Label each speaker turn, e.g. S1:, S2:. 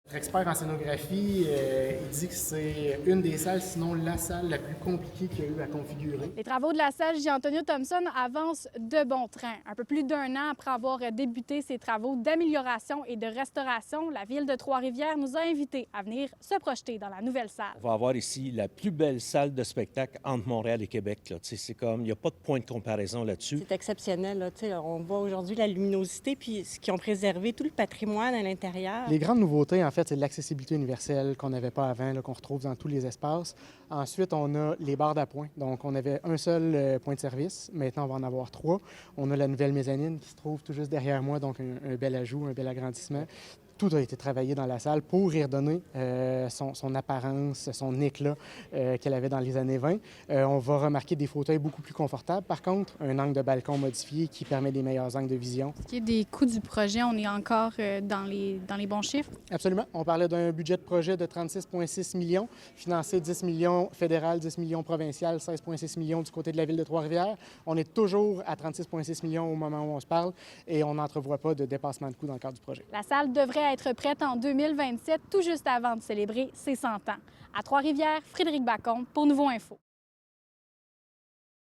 S1: Notre expert en scénographie, il dit que c'est une des salles, sinon la salle la plus compliquée qu'il y a eu à configurer.
S2: Les travaux de la salle J-Antonio Thompson avancent de bon train. Un peu plus d'un an après avoir débuté ses travaux d'amélioration et de restauration, la Ville de Trois-Rivières nous a invités à venir se projeter dans la nouvelle salle.
S3: On va avoir ici la plus belle salle de spectacle entre Montréal et Québec. Là. C'est comme, il n'y a pas de point de comparaison là-dessus.
S4: C'est exceptionnel. Là. On voit aujourd'hui la luminosité puis ce qu'ils ont préservé, tout le patrimoine à l'intérieur.
S1: Les grandes nouveautés, en fait, c'est l'accessibilité universelle qu'on n'avait pas avant, là, qu'on retrouve dans tous les espaces. Ensuite, on a les barres d'appoint. Donc, on avait un seul point de service. Maintenant, on va en avoir 3. On a la nouvelle mezzanine qui se trouve tout juste derrière moi, donc un bel ajout, un bel agrandissement. Tout a été travaillé dans la salle pour y redonner son apparence, son éclat qu'elle avait dans les années 20. On va remarquer des fauteuils beaucoup plus confortables. Par contre, un angle de balcon modifié qui permet des meilleurs angles de vision.
S2: Ce qui est des coûts du projet, on est encore dans les bons chiffres?
S1: Absolument. On parlait d'un budget de projet de 36,6 millions, financé 10 millions fédéral, 10 millions provincial, 16,6 millions du côté de la Ville de Trois-Rivières. On est toujours à 36,6 millions au moment où on se parle et on n'entrevoit pas de dépassement de coûts dans le cadre du projet.
S2: La salle devrait être prête en 2027, tout juste avant de célébrer ses 100 ans. À Trois-Rivières, Frédéric Bacon pour Nouveau Info.